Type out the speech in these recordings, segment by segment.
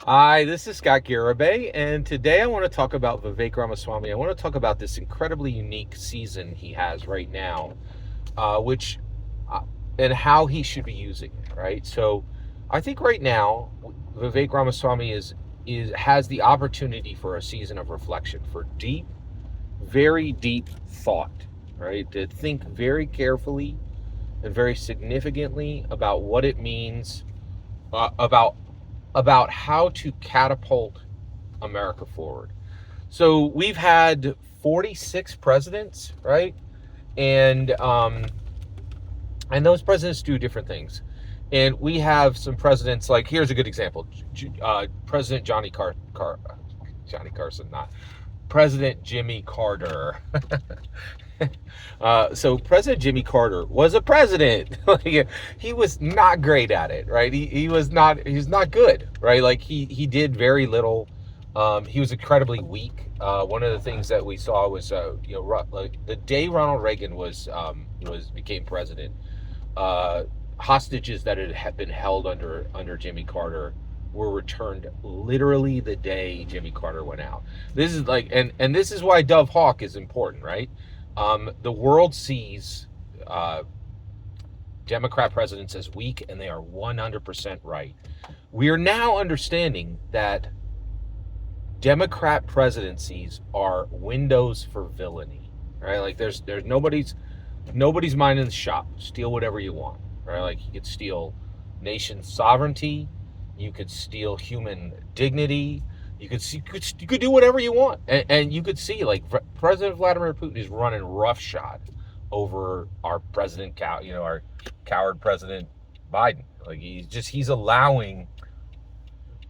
Hi, this is Scott Garibay, and today I want to talk about Vivek Ramaswamy. I want to talk about this incredibly unique season he has right now, which uh, and how he should be using it. Right. So, I think right now Vivek Ramaswamy is has the opportunity for a season of reflection, for deep, very deep thought. Right. To think very carefully and very significantly about what it means, about how to catapult America forward. So we've had 46 presidents, right? And those presidents do different things. And we have some presidents like here's a good example: President Johnny Carson, not President Jimmy Carter. So President Jimmy Carter was a president. Like, he was not great at it, right? He was not good, right? Like he did very little. He was incredibly weak. One of the things that we saw was like the day Ronald Reagan was became president, hostages that had been held under Jimmy Carter were returned literally the day Jimmy Carter went out. This is like, and this is why Dove Hawk is important, right? The world sees Democrat presidents as weak, and they are 100% right. We are now understanding that Democrat presidencies are windows for villainy, right? Like there's nobody's mind in the shop. Steal whatever you want, right? Like you could steal nation sovereignty, you could steal human dignity, you could do whatever you want, and you could see like President Vladimir Putin is running roughshod over our our coward President Biden. Like he's allowing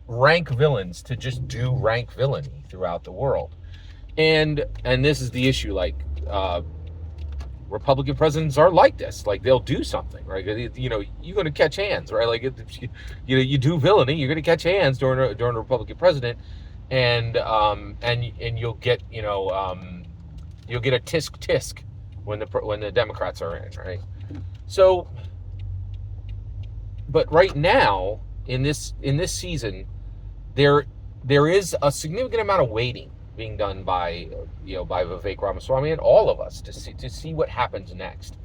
rank villains to just do rank villainy throughout the world, and this is the issue. Like Republican presidents are like this. Like they'll do something, right? You're going to catch hands, right? Like you do villainy, you're going to catch hands during a Republican president, and you'll get you'll get a tisk tisk when the Democrats are in, right? So, but right now in this season, there there is a significant amount of waiting being done by by Vivek Ramaswamy and all of us to see what happens next.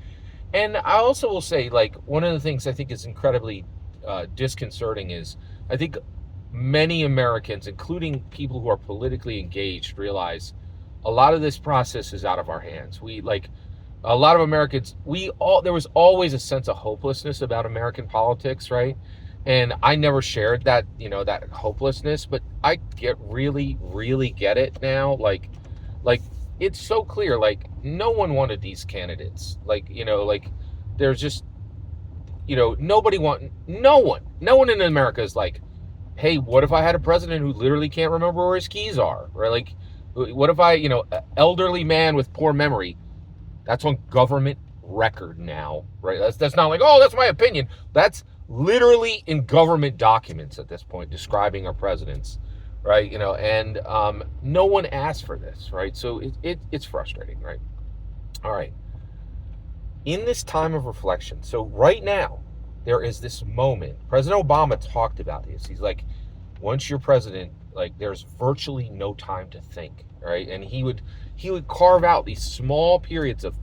And I also will say, like, one of the things I think is incredibly disconcerting is I think many Americans, including people who are politically engaged, realize a lot of this process is out of our hands. We like a lot of Americans. We all there was always a sense of hopelessness about American politics, right? And I never shared that that hopelessness, but I get really get it now. Like it's so clear. Like no one wanted these candidates. Like there's just nobody want no one in America is like, hey, what if I had a president who literally can't remember where his keys are, right? Like, what if elderly man with poor memory? That's on government record now, right? That's not like, oh, that's my opinion. That's literally in government documents at this point describing our presidents, right? And no one asked for this, right? So it's frustrating, right? All right. In this time of reflection, so right now, there is this moment. President Obama talked about this. He's like, once you're president, like there's virtually no time to think, right? And he would carve out these small periods of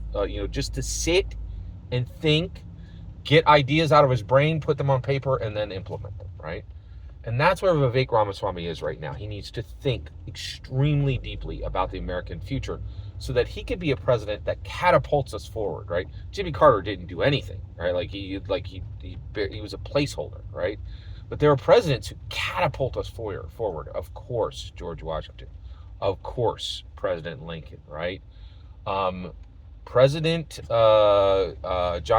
just to sit and think, get ideas out of his brain, put them on paper, and then implement them, right? And that's where Vivek Ramaswamy is right now. He needs to think extremely deeply about the American future so that he could be a president that catapults us forward, right? Jimmy Carter didn't do anything, right? He was a placeholder, right? But there are presidents who catapult us forward. Of course, George Washington. Of course, President Lincoln, right? Um, President John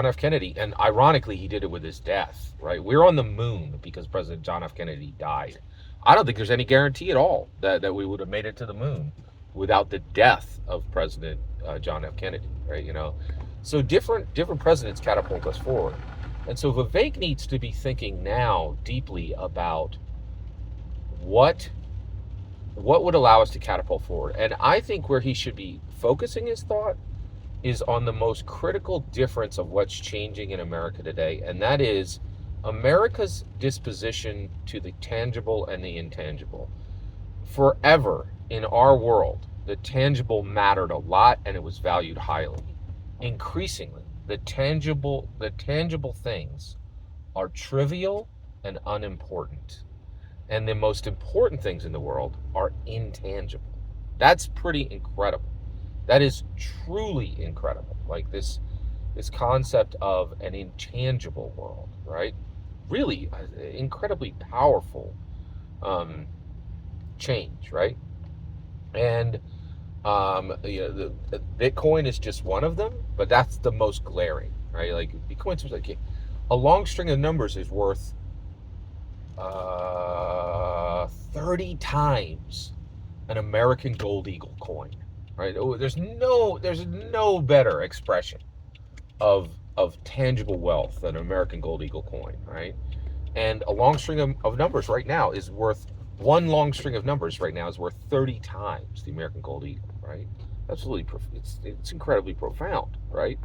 F. Kennedy, and ironically, he did it with his death, right? We're on the moon because President John F. Kennedy died. I don't think there's any guarantee at all that we would have made it to the moon without the death of President John F. Kennedy, right? So different presidents catapult us forward, and so Vivek needs to be thinking now deeply about what would allow us to catapult forward. And I think where he should be focusing his thought is on the most critical difference of what's changing in America today, and that is America's disposition to the tangible and the intangible. Forever in our world, the tangible mattered a lot and it was valued highly. Increasingly, the tangible things are trivial and unimportant. And the most important things in the world are intangible. That's pretty incredible. That is truly incredible. Like this concept of an intangible world, right? Really incredibly powerful um, change, right? And the Bitcoin is just one of them, but that's the most glaring, right? Like Bitcoin's like a long string of numbers is worth 30 times an American gold eagle coin, right? Oh, there's no better expression of tangible wealth than an American gold eagle coin, right? And a long string of numbers right now is worth one long string of numbers right now is worth 30 times the American gold eagle, right? Absolutely, it's incredibly profound, right?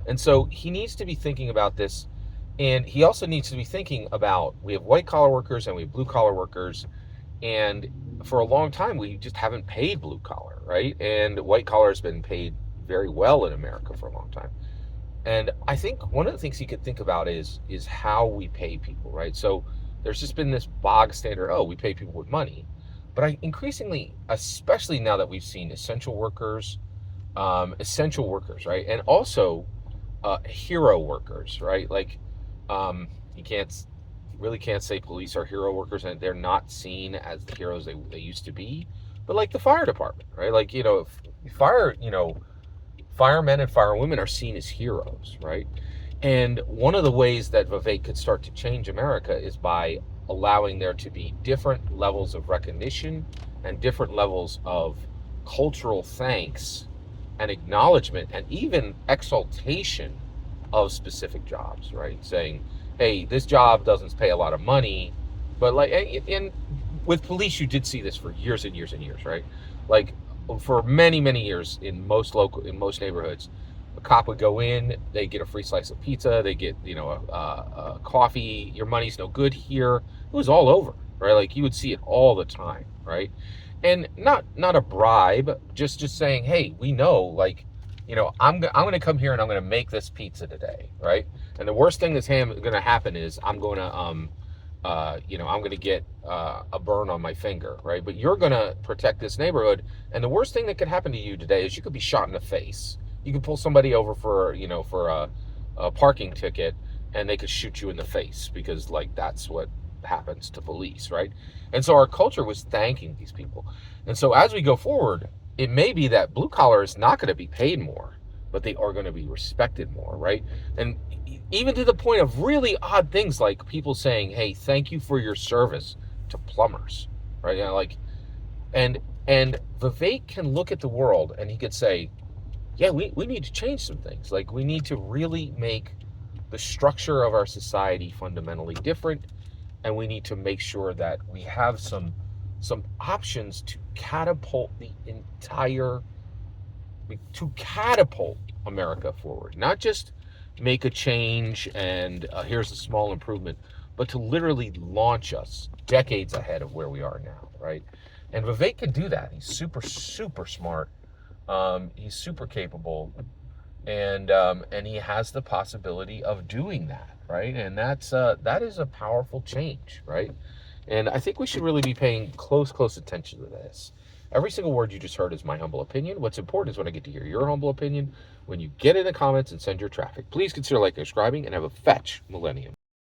And so he needs to be thinking about this, and he also needs to be thinking about we have white collar workers and we have blue collar workers, and for a long time we just haven't paid blue collar, right? And white collar has been paid very well in America for a long time. And I think one of the things he could think about is how we pay people, right? So there's just been this bog standard, oh, we pay people with money. But I increasingly, especially now that we've seen essential workers, right? And also hero workers, right? Like you really can't say police are hero workers and they're not seen as the heroes they used to be. But like the fire department, right? Like, firemen and firewomen are seen as heroes, right? And one of the ways that Vivek could start to change America is by allowing there to be different levels of recognition and different levels of cultural thanks and acknowledgement and even exaltation of specific jobs, right? Saying, hey, this job doesn't pay a lot of money, but like, and with police, you did see this for years and years and years, right? Like for many, many years in most neighborhoods, a cop would go in, they get a free slice of pizza, they get, a coffee, your money's no good here. It was all over, right? Like you would see it all the time, right? And not a bribe, just saying, hey, we know, like, I'm going to come here and I'm going to make this pizza today, right? And the worst thing that's going to happen is I'm going to get a burn on my finger, right? But you're going to protect this neighborhood, and the worst thing that could happen to you today is you could be shot in the face. You could pull somebody over for a parking ticket, and they could shoot you in the face because like that's what happens to police, right? And so our culture was thanking these people. And so as we go forward, it may be that blue collar is not going to be paid more, but they are going to be respected more, right? And even to the point of really odd things like people saying, hey, thank you for your service to plumbers, right? And Vivek can look at the world and he could say, yeah, we need to change some things. Like we need to really make the structure of our society fundamentally different, and we need to make sure that we have some options to catapult America forward, not just make a change and here's a small improvement, but to literally launch us decades ahead of where we are now, right? And Vivek can do that. He's super, super smart. He's super capable, and he has the possibility of doing that, right? And that is a powerful change, right? And I think we should really be paying close attention to this. Every single word you just heard is my humble opinion. What's important is when I get to hear your humble opinion. When you get in the comments and send your traffic, please consider liking and subscribing, and have a fetch millennium.